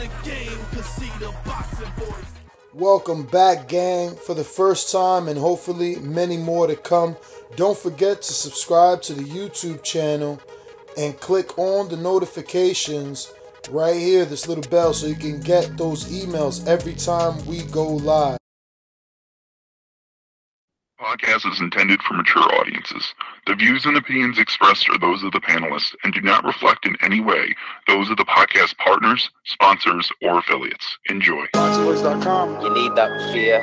the game, cause see the boxing voice. Welcome back, gang, for the first time and hopefully many more to come. Don't forget to subscribe to the YouTube channel and click on the notifications right here, this little bell, so you can get those emails every time we go live. Podcast is intended for mature audiences. The views and opinions expressed are those of the panelists and do not reflect in any way those of the podcast partners, sponsors, or affiliates. Enjoy. ThaBoxingvoice.com. You need that fear.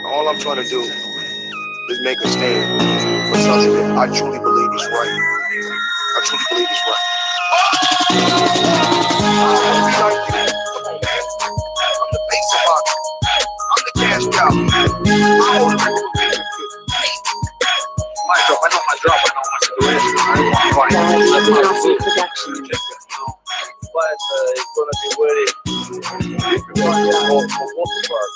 All I'm trying to do is make a stand for something that I truly believe is right. I truly believe is right. I'm the face of boxing. I'm the cash cow. I know my job, I know my situation. I don't want to fight. But it's going to be very difficult for both of us.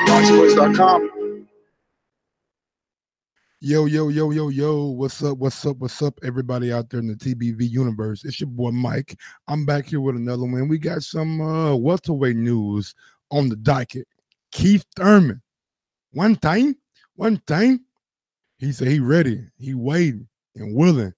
ThaBoxingvoice.com. Yo, what's up, everybody out there in the TBV universe? It's your boy Mike. I'm back here with another one. We got some welterweight news on the docket. Keith Thurman. One time, he said he ready, he waiting and willing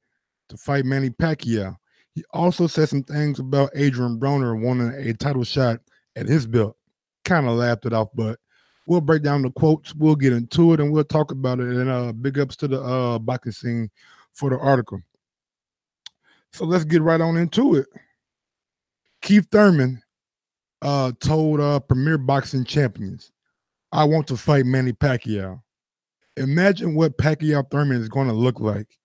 to fight Manny Pacquiao. He also said some things about Adrien Broner wanting a title shot at his belt. Kind of laughed it off, but we'll break down the quotes. We'll get into it, and we'll talk about it. And big ups to the boxing scene for the article. So let's get right on into it. Keith Thurman told Premier Boxing Champions, I want to fight Manny Pacquiao. Imagine what Pacquiao Thurman is going to look like.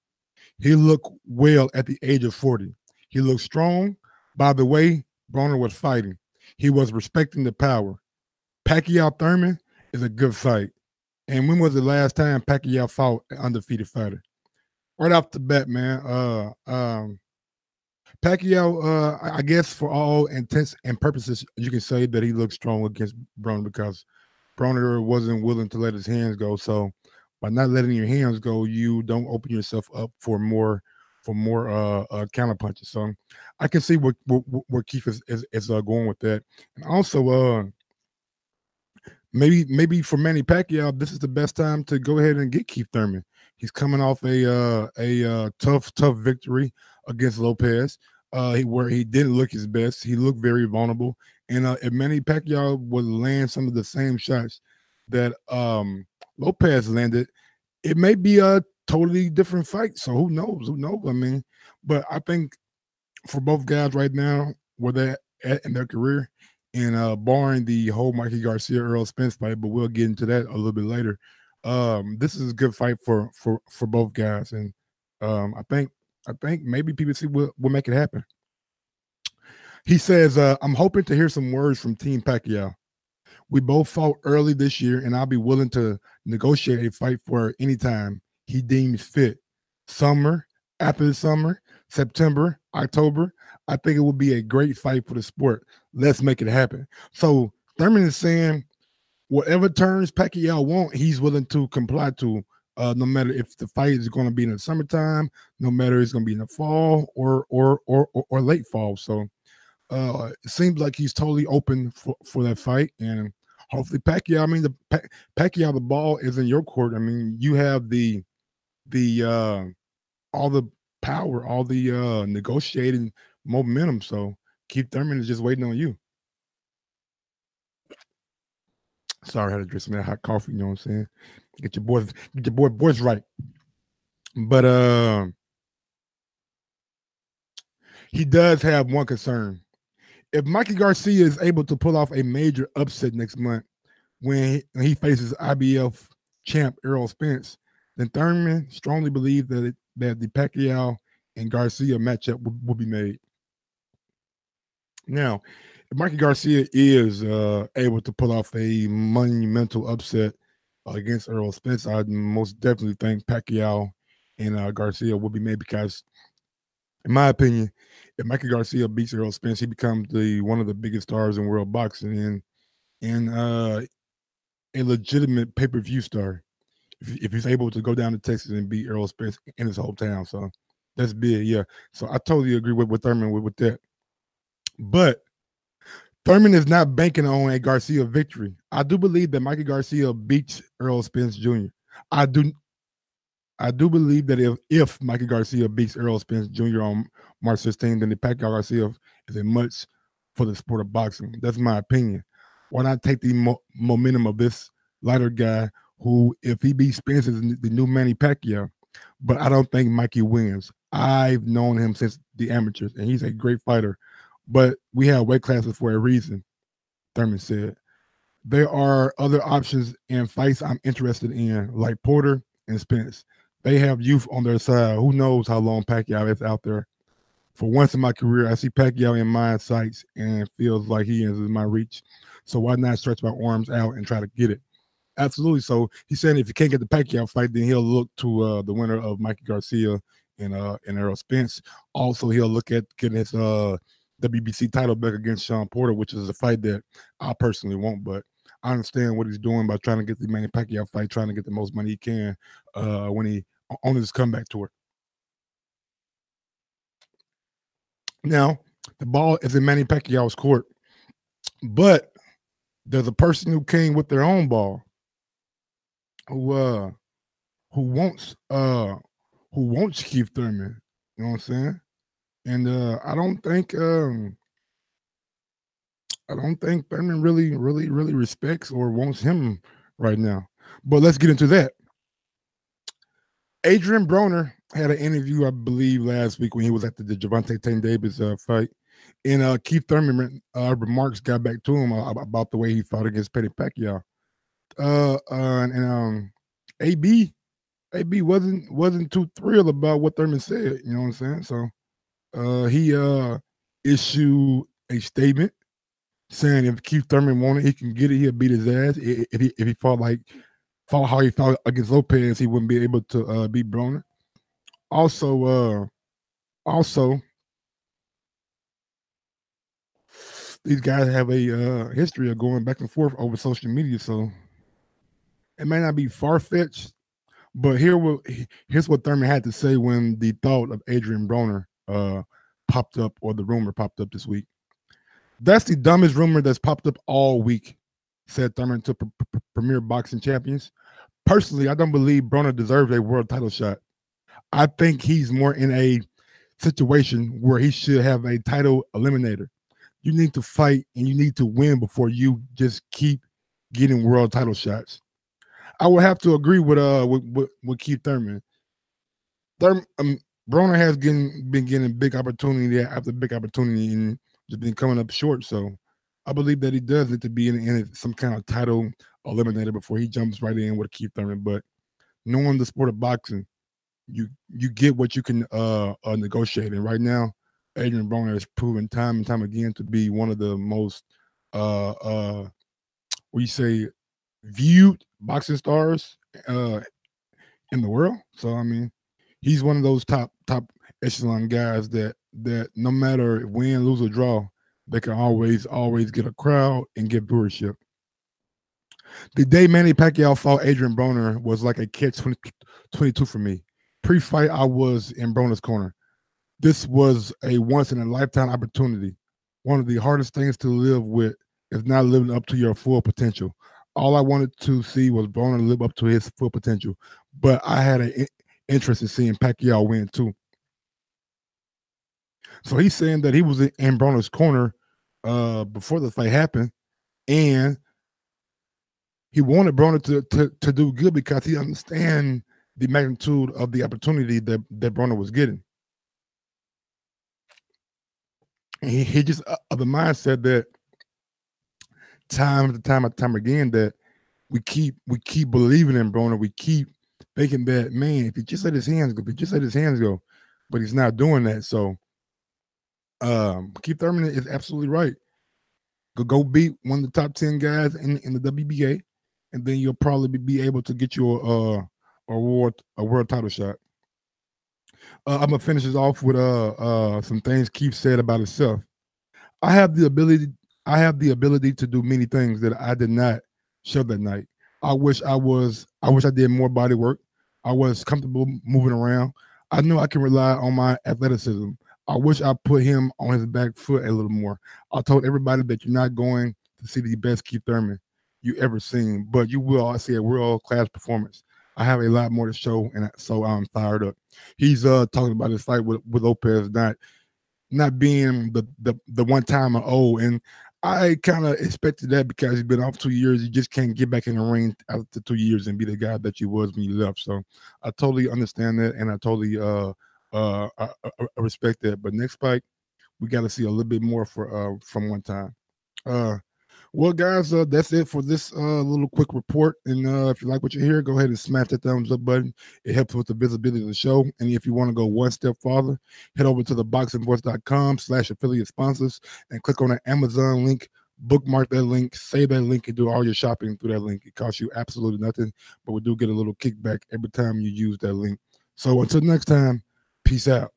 He looked well at the age of 40. He looked strong by the way Broner was fighting. He was respecting the power. Pacquiao Thurman is a good fight. And when was the last time Pacquiao fought an undefeated fighter? Right off the bat, man. Pacquiao, I guess for all intents and purposes, you can say that he looked strong against Broner because Broner wasn't willing to let his hands go. So by not letting your hands go, you don't open yourself up for more counter punches. So I can see where Keith is going with that. And also maybe for Manny Pacquiao, this is the best time to go ahead and get Keith Thurman. He's coming off a tough victory against Lopez, where he didn't look his best. He looked very vulnerable. And if Manny Pacquiao would land some of the same shots that Lopez landed, it may be a totally different fight. So who knows? I mean, but I think for both guys right now, where they're at in their career, and barring the whole Mikey Garcia Earl Spence fight, but we'll get into that a little bit later. This is a good fight for both guys, and I think maybe PBC will make it happen. He says, I'm hoping to hear some words from Team Pacquiao. We both fought early this year, and I'll be willing to negotiate a fight for any time he deems fit. Summer, after the summer, September, October, I think it will be a great fight for the sport. Let's make it happen. So Thurman is saying whatever terms Pacquiao want, he's willing to comply to, no matter if the fight is going to be in the summertime, no matter it's going to be in the fall or late fall. So it seems like he's totally open for that fight, and hopefully Pacquiao. I mean, Pacquiao, the ball is in your court. I mean, you have the all the power, all the negotiating momentum. So Keith Thurman is just waiting on you. Sorry, I had to drink some of that hot coffee. You know what I'm saying? Get your boy voice right. But he does have one concern. If Mikey Garcia is able to pull off a major upset next month when he faces IBF champ Errol Spence, then Thurman strongly believes that the Pacquiao and Garcia matchup will be made. Now, if Mikey Garcia is able to pull off a monumental upset against Errol Spence, I most definitely think Pacquiao and Garcia will be made, because in my opinion, if Mikey Garcia beats Errol Spence, he becomes one of the biggest stars in world boxing and a legitimate pay-per-view star if he's able to go down to Texas and beat Errol Spence in his hometown. So That's big, yeah. So I totally agree with Thurman with that. But Thurman is not banking on a Garcia victory. I do believe that Mikey Garcia beats Errol Spence Jr. I do believe that if Mikey Garcia beats Errol Spence Jr. on March 16th, then the Pacquiao Garcia is a much for the sport of boxing. That's my opinion. Why not take the momentum of this lighter guy who, if he beats Spence, is the new Manny Pacquiao? But I don't think Mikey wins. I've known him since the amateurs, and he's a great fighter. But we have weight classes for a reason, Thurman said. There are other options in fights I'm interested in, like Porter and Spence. They have youth on their side. Who knows how long Pacquiao is out there? For once in my career, I see Pacquiao in my sights and feels like he is in my reach. So why not stretch my arms out and try to get it? Absolutely. So he's saying if he can't get the Pacquiao fight, then he'll look to the winner of Mikey Garcia and Errol Spence. Also, he'll look at getting his WBC title back against Sean Porter, which is a fight that I personally want. But I understand what he's doing by trying to get the Manny Pacquiao fight, trying to get the most money he can when he on his comeback tour. Now, the ball is in Manny Pacquiao's court, but there's a person who came with their own ball, who wants Keith Thurman. You know what I'm saying? And I don't think Thurman really respects or wants him right now. But let's get into that. Adrien Broner had an interview, I believe, last week when he was at the Gervonta Tank Davis fight. And Keith Thurman remarks got back to him about the way he fought against Petty Pacquiao. AB wasn't too thrilled about what Thurman said. You know what I'm saying? So he issued a statement saying if Keith Thurman wanted, he can get it. He'll beat his ass. If he fought how he fought against Lopez, he wouldn't be able to beat Broner. Also, these guys have a history of going back and forth over social media, so it may not be far-fetched, but here's what Thurman had to say when the thought of Adrien Broner popped up, or the rumor popped up this week. That's the dumbest rumor that's popped up all week, said Thurman to Premier Boxing Champions. Personally, I don't believe Broner deserves a world title shot. I think he's more in a situation where he should have a title eliminator. You need to fight and you need to win before you just keep getting world title shots. I would have to agree with Keith Thurman. Broner has been getting big opportunity after big opportunity and just been coming up short. So I believe that he does need to be in some kind of title eliminator before he jumps right in with Keith Thurman. But knowing the sport of boxing, you get what you can negotiate. And right now, Adrien Broner has proven time and time again to be one of the most viewed boxing stars in the world. So I mean, he's one of those top echelon guys that no matter win, lose, or draw, they can always get a crowd and get viewership. The day Manny Pacquiao fought Adrien Broner was like a catch-22 for me. Pre-fight, I was in Broner's corner. This was a once-in-a-lifetime opportunity. One of the hardest things to live with is not living up to your full potential. All I wanted to see was Broner live up to his full potential, but I had an interest in seeing Pacquiao win too. So he's saying that he was in Broner's corner before the fight happened, and he wanted Broner to do good because he understands the magnitude of the opportunity that Broner was getting. And he just of the mindset that time after time again that we keep believing in Broner. We keep thinking that, man, if he just let his hands go, but he's not doing that. So Keith Thurman is absolutely right. Go beat one of the top 10 guys in the WBA, and then you'll probably be able to get you a world title shot. I'm gonna finish this off with some things Keith said about himself. I have the ability to do many things that I did not show that night. I wish I did more body work. I was comfortable moving around. I know I can rely on my athleticism. I wish I put him on his back foot a little more. I told everybody that you're not going to see the best Keith Thurman you ever seen, but you will see a world-class performance. I have a lot more to show, and so I'm fired up. He's talking about his fight with Lopez not being the one time and I kind of expected that because he's been off 2 years. You just can't get back in the ring after 2 years and be the guy that you was when you left. So I totally understand that, and I totally I respect that. But next fight, we got to see a little bit more from one time. Well, guys, that's it for this little quick report. And if you like what you hear, go ahead and smash that thumbs up button. It helps with the visibility of the show. And if you want to go one step farther, head over to ThaBoxingvoice.com/affiliate sponsors and click on the Amazon link. Bookmark that link, save that link, and do all your shopping through that link. It costs you absolutely nothing, but we do get a little kickback every time you use that link. So until next time, peace out.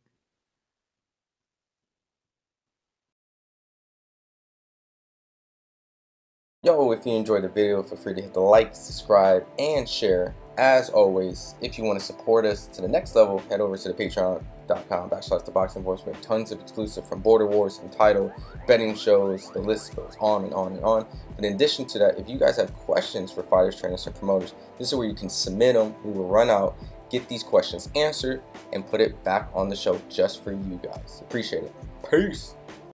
Yo, if you enjoyed the video, feel free to hit the like, subscribe, and share. As always, if you want to support us to the next level, head over to the patreon.com/ThaBoxingVoice. We have tons of exclusive from Border Wars, entitled betting shows. The list goes on and on and on. But in addition to that, if you guys have questions for fighters, trainers, and promoters, this is where you can submit them. We will run out, get these questions answered, and put it back on the show just for you guys. Appreciate it. Peace.